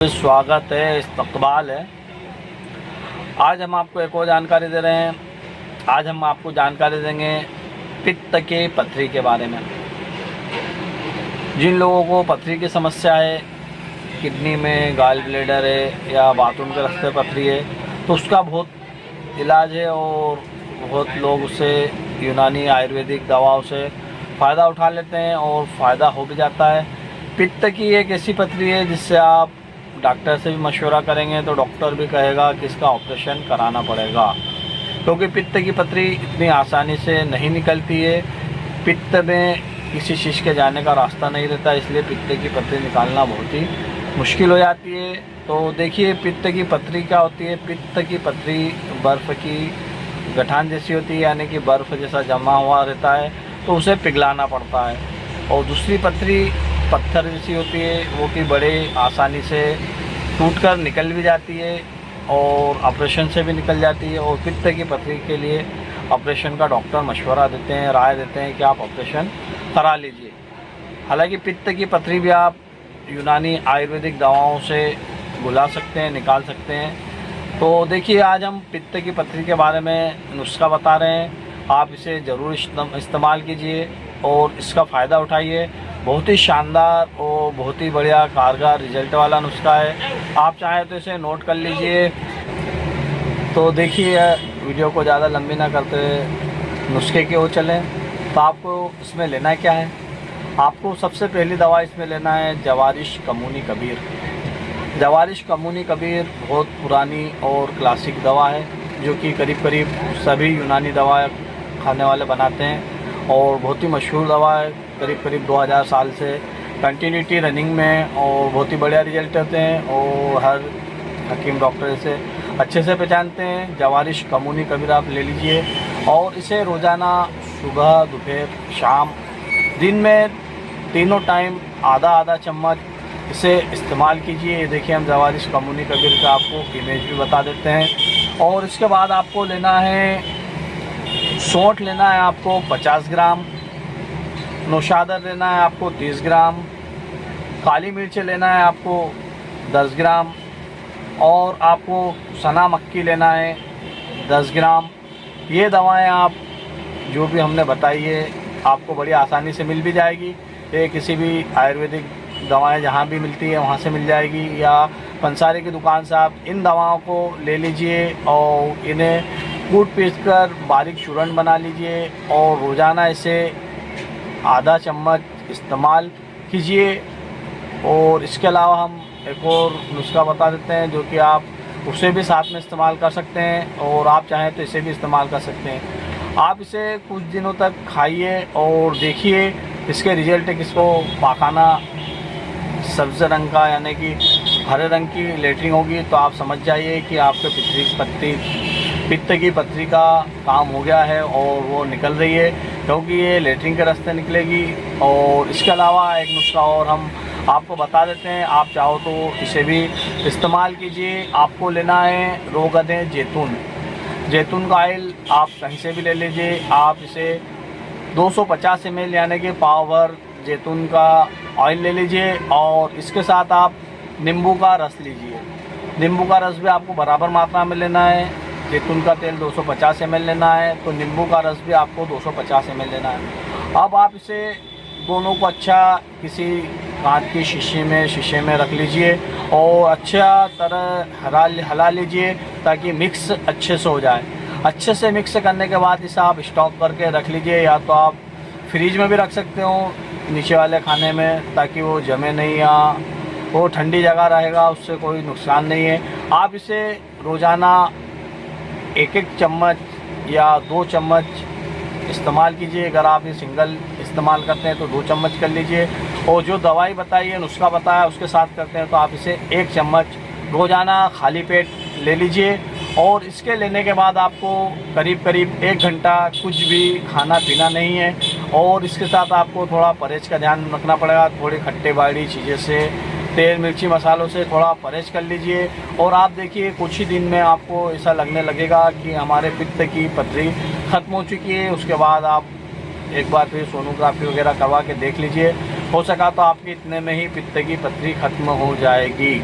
स्वागत है, इस्तकबाल है। आज हम आपको एक और जानकारी दे रहे हैं। आज हम आपको जानकारी देंगे पित्त के पथरी के बारे में। जिन लोगों को पथरी की समस्या है, किडनी में गॉल ब्लैडर है या बाथरूम के रास्ते पथरी है, तो उसका बहुत इलाज है और बहुत लोग उससे यूनानी आयुर्वेदिक दवाओं से फ़ायदा उठा लेते हैं और फ़ायदा हो भी जाता है। पित्त की एक ऐसी पथरी है जिससे आप डॉक्टर से भी मशवरा करेंगे तो डॉक्टर भी कहेगा कि इसका ऑपरेशन कराना पड़ेगा, क्योंकि पित्त की पथरी इतनी आसानी से नहीं निकलती है। पित्त में किसी चीज़ के जाने का रास्ता नहीं रहता, इसलिए पित्त की पथरी निकालना बहुत ही मुश्किल हो जाती है। तो देखिए, पित्त की पथरी क्या होती है। पित्त की पथरी बर्फ़ की गठान जैसी होती है, यानी कि बर्फ़ जैसा जमा हुआ रहता है, तो उसे पिघलाना पड़ता है। और दूसरी पथरी पत्थर जैसी होती है, वो कि बड़े आसानी से टूटकर निकल भी जाती है और ऑपरेशन से भी निकल जाती है। और पित्त की पथरी के लिए ऑपरेशन का डॉक्टर मशवरा देते हैं, राय देते हैं कि आप ऑपरेशन करा लीजिए। हालांकि पित्त की पथरी भी आप यूनानी आयुर्वेदिक दवाओं से बुला सकते हैं, निकाल सकते हैं। तो देखिए, आज हम पित्त की पथरी के बारे में नुस्खा बता रहे हैं। आप इसे ज़रूर इस्तेमाल कीजिए और इसका फ़ायदा उठाइए। बहुत ही शानदार और बहुत ही बढ़िया कारगर रिजल्ट वाला नुस्खा है। आप चाहें तो इसे नोट कर लीजिए। तो देखिए, वीडियो को ज़्यादा लंबी ना करते नुस्खे की ओर चलें। तो आपको इसमें लेना क्या है, आपको सबसे पहली दवा इसमें लेना है जवारिश कमूनी कबीर। जवारिश कमूनी कबीर बहुत पुरानी और क्लासिक दवा है, जो कि करीब करीब सभी यूनानी दवा खाने वाले बनाते हैं और बहुत ही मशहूर दवा है। करीब करीब 2000 साल से कंटिन्यूटी रनिंग में और बहुत ही बढ़िया रिजल्ट होते हैं और हर हकीम डॉक्टर इसे अच्छे से पहचानते हैं। जवारिश कमूनी कबीर आप ले लीजिए और इसे रोज़ाना सुबह, दोपहर, शाम, दिन में तीनों टाइम आधा आधा चम्मच इसे इस्तेमाल कीजिए। ये देखिए, हम जवारिश कमूनी कबीर का आपको इमेज भी बता देते हैं। और इसके बाद आपको लेना है सौंठ, लेना है आपको 50 ग्राम, नौशादर लेना है आपको 30 ग्राम, काली मिर्च लेना है आपको 10 ग्राम और आपको सना मक्खी लेना है 10 ग्राम। ये दवाएं आप जो भी हमने बताई है आपको बड़ी आसानी से मिल भी जाएगी। ये किसी भी आयुर्वेदिक दवाएं जहाँ भी मिलती है वहाँ से मिल जाएगी, या पंसारी की दुकान से आप इन दवाओं को ले लीजिए और इन्हें कूट पीस कर बारीक चूर्ण बना लीजिए और रोज़ाना इसे आधा चम्मच इस्तेमाल कीजिए। और इसके अलावा हम एक और नुस्खा बता देते हैं, जो कि आप उसे भी साथ में इस्तेमाल कर सकते हैं और आप चाहें तो इसे भी इस्तेमाल कर सकते हैं। आप इसे कुछ दिनों तक खाइए और देखिए इसके रिजल्ट। किसको पाखाना सब्ज़ रंग का, यानी कि हरे रंग की लेटरिन होगी, तो आप समझ जाइए कि आपके पित्त की पथरी का काम हो गया है और वो निकल रही है, क्योंकि ये लेटरिन के रास्ते निकलेगी। और इसके अलावा एक नुस्खा और हम आपको बता देते हैं, आप चाहो तो इसे भी इस्तेमाल कीजिए। आपको लेना है रोगदे जैतून का ऑयल, आप कहीं से भी ले लीजिए। आप इसे 250 ml यानी कि पाव भर जैतून का ऑयल ले लीजिए और इसके साथ आप नींबू का रस लीजिए। नींबू का रस भी आपको बराबर मात्रा में लेना है। जैतून का तेल 250 ml लेना है, तो नींबू का रस भी आपको 250 ml लेना है। अब आप इसे दोनों को अच्छा किसी कांच की शीशे में रख लीजिए और अच्छा तरह हला लीजिए ताकि मिक्स अच्छे से हो जाए। अच्छे से मिक्स करने के बाद इसे आप स्टॉक करके रख लीजिए, या तो आप फ्रिज में भी रख सकते हो नीचे वाले खाने में, ताकि वो जमे नहीं, या वो ठंडी जगह रहेगा, उससे कोई नुकसान नहीं है। आप इसे रोज़ाना एक चम्मच या 2 चम्मच इस्तेमाल कीजिए। अगर आप ये सिंगल इस्तेमाल करते हैं तो 2 चम्मच कर लीजिए, और जो दवाई बताई है, नुस्खा बताया, उसके साथ करते हैं तो आप इसे 1 चम्मच रोज़ाना खाली पेट ले लीजिए। और इसके लेने के बाद आपको करीब करीब 1 घंटा कुछ भी खाना पीना नहीं है। और इसके साथ आपको थोड़ा परहेज का ध्यान रखना पड़ेगा, थोड़ी खट्टे बाड़ी चीज़ें से, तेल मिर्ची मसालों से थोड़ा परहेज कर लीजिए। और आप देखिए, कुछ ही दिन में आपको ऐसा लगने लगेगा कि हमारे पित्त की पथरी ख़त्म हो चुकी है। उसके बाद आप एक बार फिर सोनोग्राफी वगैरह करवा के देख लीजिए। हो सका तो आपकी इतने में ही पित्त की पथरी ख़त्म हो जाएगी।